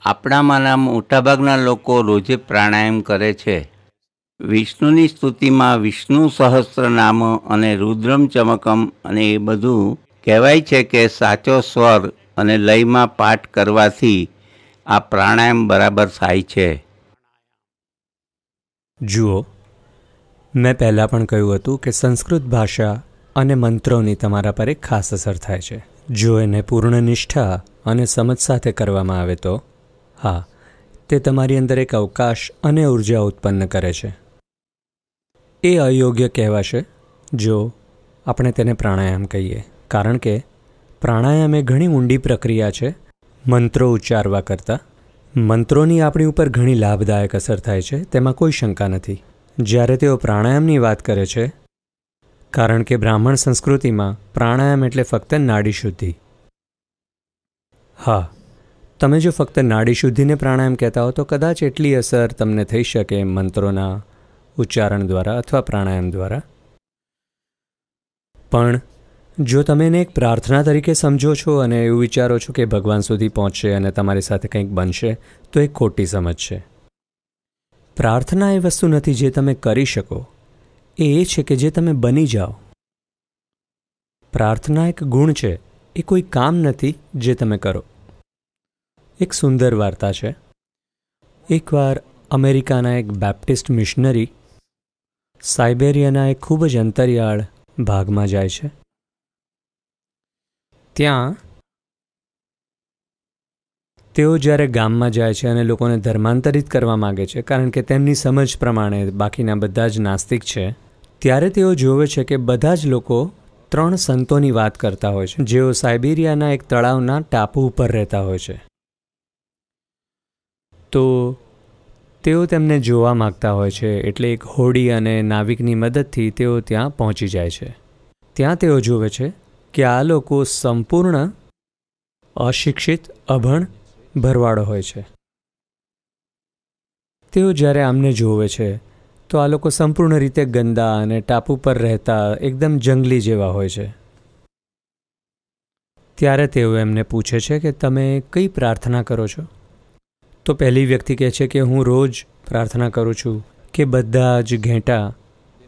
આપણામાંના મોટાભાગના લોકો રોજે પ્રાણાયામ કરે છે. વિષ્ણુની સ્તુતિમાં વિષ્ણુ સહસ્ત્રનામ અને રુદ્રમ ચમકમ અને એ બધું કહેવાય છે કે સાચો સ્વર અને લયમાં પાઠ કરવાથી આ પ્રાણાયામ બરાબર થાય છે. જુઓ, મેં પહેલાં પણ કહ્યું હતું કે સંસ્કૃત ભાષા અને મંત્રોની તમારા પર એક ખાસ અસર થાય છે. જો એને પૂર્ણ નિષ્ઠા અને સમજ સાથે કરવામાં આવે તો હા, તે તમારી અંદર એક અવકાશ અને ઉર્જા ઉત્પન્ન કરે છે. એ અયોગ્ય કહેવાશે જો આપણે તેને પ્રાણાયામ કહીએ, કારણ કે પ્રાણાયામ એ ઘણી ઊંડી પ્રક્રિયા છે મંત્રો ઉચ્ચારવા કરતાં. મંત્રોની આપણી ઉપર ઘણી લાભદાયક અસર થાય છે, તેમાં કોઈ શંકા નથી. જ્યારે તેઓ પ્રાણાયામની વાત કરે છે, કારણ કે બ્રાહ્મણ સંસ્કૃતિમાં પ્રાણાયામ એટલે ફક્ત નાડી શુદ્ધિ. હા, તમે જો ફક્ત નાડી શુદ્ધિને પ્રાણાયામ કહેતા હો તો કદાચ એટલી અસર તમને થઈ શકે મંત્રોના ઉચ્ચારણ દ્વારા અથવા પ્રાણાયામ દ્વારા. પણ જો તમે એને એક પ્રાર્થના તરીકે સમજો છો અને એવું વિચારો છો કે ભગવાન સુધી પહોંચશે અને તમારી સાથે કંઈક બનશે, તો એ ખોટી સમજ છે. પ્રાર્થના એ વસ્તુ નથી જે તમે કરી શકો, એ છે કે જે તમે બની જાઓ. પ્રાર્થના એક ગુણ છે, એ કોઈ કામ નથી જે તમે કરો. એક સુંદર વાર્તા છે. એકવાર અમેરિકાના એક બેપ્ટિસ્ટ મિશનરી સાઇબેરિયાના એક ખૂબ જ અંતરિયાળ ભાગમાં જાય છે. ત્યાં તેઓ જ્યારે ગામમાં જાય છે અને લોકોને ધર્માંતરિત કરવા માગે છે, કારણ કે તેમની સમજ પ્રમાણે બાકીના બધા જ નાસ્તિક છે, ત્યારે તેઓ જોવે છે કે બધા જ લોકો 3 સંતોની વાત કરતા હોય છે, જેઓ સાઇબેરિયાના એક તળાવના ટાપુ ઉપર રહેતા હોય છે. તો તેઓ તેમને જોવા માગતા હોય છે, એટલે એક હોડી અને નાવિકની મદદથી તેઓ ત્યાં પહોંચી જાય છે. ત્યાં તેઓ જોવે છે કે આ લોકો સંપૂર્ણ અશિક્ષિત, અભણ, ભરવાડો હોય છે. તેઓ જ્યારે આમને જોવે છે તો આ લોકો સંપૂર્ણ રીતે ગંદા અને ટાપુ પર રહેતા એકદમ જંગલી જેવા હોય છે. ત્યારે તેઓ એમને પૂછે છે કે તમે કઈ પ્રાર્થના કરો છો? તો પહેલી વ્યક્તિ કહે છે કે હું રોજ પ્રાર્થના કરું છું કે બધા જ ઘેંટા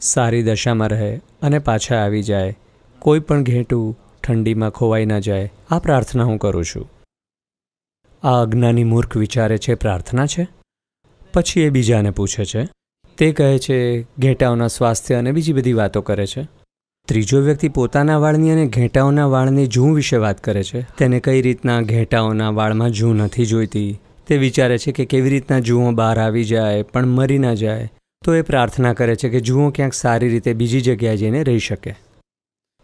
સારી દશામાં રહે અને પાછા આવી જાય, કોઈ પણ ઘેંટું ઠંડીમાં ખોવાઈ ન જાય. આ પ્રાર્થના હું કરું છું. આ અજ્ઞાની મૂર્ખ વિચારે છે પ્રાર્થના છે. પછી એ બીજાને પૂછે છે. તે કહે છે ઘેંટાઓના સ્વાસ્થ્ય અને બીજી બધી વાતો કરે છે. ત્રીજો વ્યક્તિ પોતાના વાળની અને ઘેંટાઓના વાળની જૂં વિશે વાત કરે છે. તેને કઈ રીતના ઘેંટાઓના વાળમાં જૂં નથી જોઈતી. તે વિચારે છે કે કેવી રીતના જૂઓ બહાર આવી જાય પણ મરી ના જાય. તો એ પ્રાર્થના કરે છે કે જૂઓ ક્યાંક સારી રીતે બીજી જગ્યાએ જઈને રહી શકે,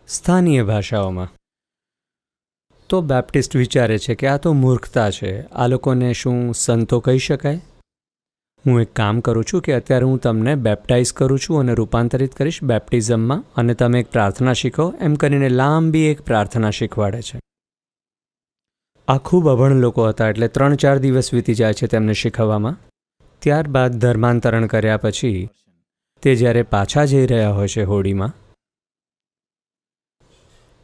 સ્થાનીય ભાષાઓમાં. તો બેપ્ટિસ્ટ વિચારે છે કે આ તો મૂર્ખતા છે. આ લોકોને શું સંતો કહી શકાય? હું એક કામ કરું છું કે અત્યારે હું તમને બેપ્ટાઇઝ કરું છું અને રૂપાંતરિત કરીશ બેપ્ટિઝમમાં, અને તમે એક પ્રાર્થના શીખો. એમ કરીને લાંબી એક પ્રાર્થના શીખવાડે છે. આ ખૂબ અભણ લોકો હતા, એટલે 3-4 દિવસ વીતી જાય છે તેમને શીખવવામાં. ત્યારબાદ ધર્માંતરણ કર્યા પછી તે જ્યારે પાછા જઈ રહ્યા હોય છે હોડીમાં,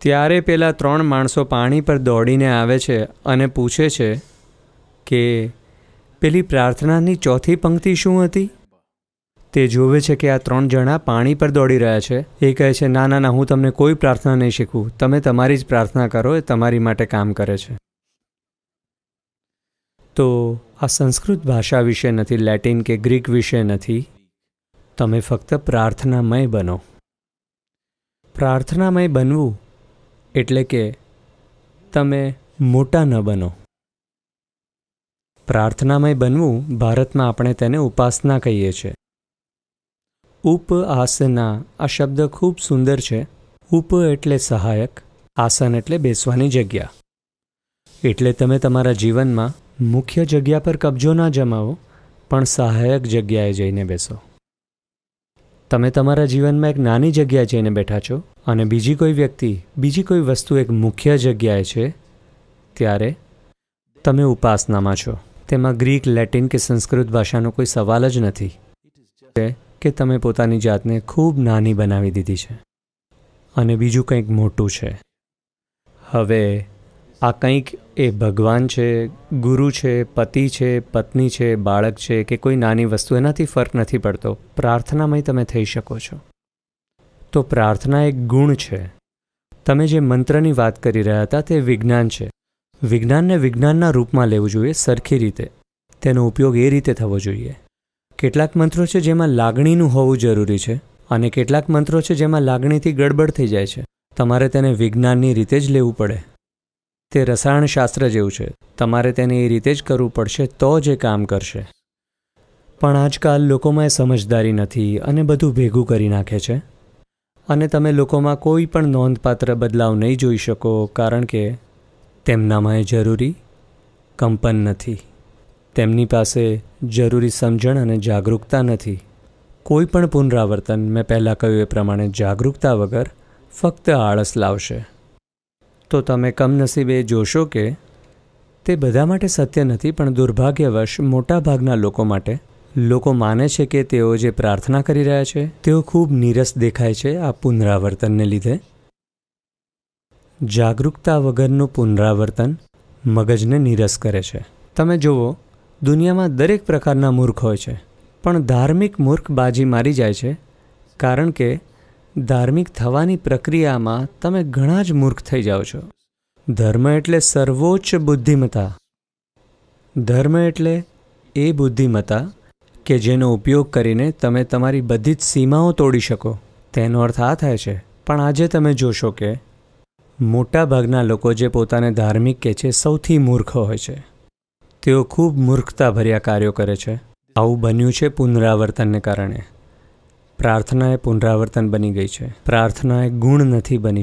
ત્યારે પેલા 3 માણસો પાણી પર દોડીને આવે છે અને પૂછે છે કે પેલી પ્રાર્થનાની ચોથી પંક્તિ શું હતી? તે જોવે છે કે આ 3 જણા પાણી પર દોડી રહ્યા છે. એ કહે છે ના ના ના, હું તમને કોઈ પ્રાર્થના નહીં શીખવું, તમે તમારી જ પ્રાર્થના કરો, એ તમારી માટે કામ કરે છે. તો આ સંસ્કૃત ભાષા વિશે નથી, લેટિન કે ગ્રીક વિશે નથી. તમે ફક્ત પ્રાર્થનામય બનો. પ્રાર્થનામય બનવું એટલે કે તમે મોટા ન બનો. પ્રાર્થનામય બનવું, ભારતમાં આપણે તેને ઉપાસના કહીએ છીએ. ઉપ-આસના આ શબ્દ ખૂબ સુંદર છે. ઉપ એટલે સહાયક, આસન એટલે બેસવાની જગ્યા. એટલે તમે તમારા જીવનમાં મુખ્ય જગ્યા પર કબજો ના જમાવો, પણ સહાયક જગ્યાએ જઈને બેસો. તમે તમારા જીવનમાં એક નાની જગ્યાએ જઈને બેઠા છો અને બીજી કોઈ વ્યક્તિ, બીજી કોઈ વસ્તુ એક મુખ્ય જગ્યાએ છે, ત્યારે તમે ઉપાસનામાં છો. તેમાં ગ્રીક, લેટિન કે સંસ્કૃત ભાષાનો કોઈ સવાલ જ નથી કે તમે પોતાની જાતને ખૂબ નાની બનાવી દીધી છે અને બીજું કંઈક મોટું છે. હવે આ કંઈક એ ભગવાન છે, ગુરુ છે, પતિ છે, પત્ની છે, બાળક છે કે કોઈ નાની વસ્તુ, એનાથી ફરક નથી પડતો. પ્રાર્થનામય તમે થઈ શકો છો. તો પ્રાર્થના એક ગુણ છે. તમે જે મંત્રની વાત કરી રહ્યા હતા તે વિજ્ઞાન છે. વિજ્ઞાનને વિજ્ઞાનના રૂપમાં લેવું જોઈએ, સરખી રીતે. તેનો ઉપયોગ એ રીતે થવો જોઈએ. કેટલાક મંત્રો છે જેમાં લાગણીનું હોવું જરૂરી છે અને કેટલાક મંત્રો છે જેમાં લાગણીથી ગડબડ થઈ જાય છે. તમારે તેને વિજ્ઞાનની રીતે જ લેવું પડે. તે રસાયણશાસ્ત્ર જેવું છે. તમારે તેને એ રીતે જ કરવું પડશે તો જ એ કામ કરશે. પણ આજકાલ લોકોમાં એ સમજદારી નથી અને બધું ભેગું કરી નાખે છે. અને તમે લોકોમાં કોઈ પણ નોંધપાત્ર બદલાવ નહીં જોઈ શકો, કારણ કે તેમનામાં એ જરૂરી કંપન નથી. તેમની પાસે જરૂરી સમજણ અને જાગૃતતા નથી. કોઈ પણ પુનરાવર્તન, મેં પહેલાં કહ્યું એ પ્રમાણે, જાગૃતતા વગર ફક્ત આળસ લાવશે. તો તમે કમનસીબે જોશો કે તે બધા માટે સત્ય નથી, પણ દુર્ભાગ્યવશ મોટાભાગના લોકો માટે, લોકો માને છે કે તેઓ જે પ્રાર્થના કરી રહ્યા છે તેઓ ખૂબ નીરસ દેખાય છે આ પુનરાવર્તનને લીધે. જાગૃતતા વગરનું પુનરાવર્તન મગજને નીરસ કરે છે. તમે જુઓ, દુનિયામાં દરેક પ્રકારના મૂર્ખ હોય છે, પણ ધાર્મિક મૂર્ખ બાજી મારી જાય છે, કારણ કે ધાર્મિક થવાની પ્રક્રિયામાં તમે ઘણા જ મૂર્ખ થઈ જાઓ છો. ધર્મ એટલે સર્વોચ્ચ બુદ્ધિમત્તા. ધર્મ એટલે એ બુદ્ધિમત્તા કે જેનો ઉપયોગ કરીને તમે તમારી બધી જ સીમાઓ તોડી શકો. તેનો અર્થ આ થાય છે. પણ આજે તમે જોશો કે મોટાભાગના લોકો જે પોતાને ધાર્મિક કહે છે સૌથી મૂર્ખ હોય છે. તેઓ ખૂબ મૂર્ખતાભર્યા કાર્યો કરે છે. આવું બન્યું છે પુનરાવર્તનને કારણે. પ્રાર્થના એ પુનરાવર્તન બની ગઈ છે. પ્રાર્થના એ ગુણ નથી બની.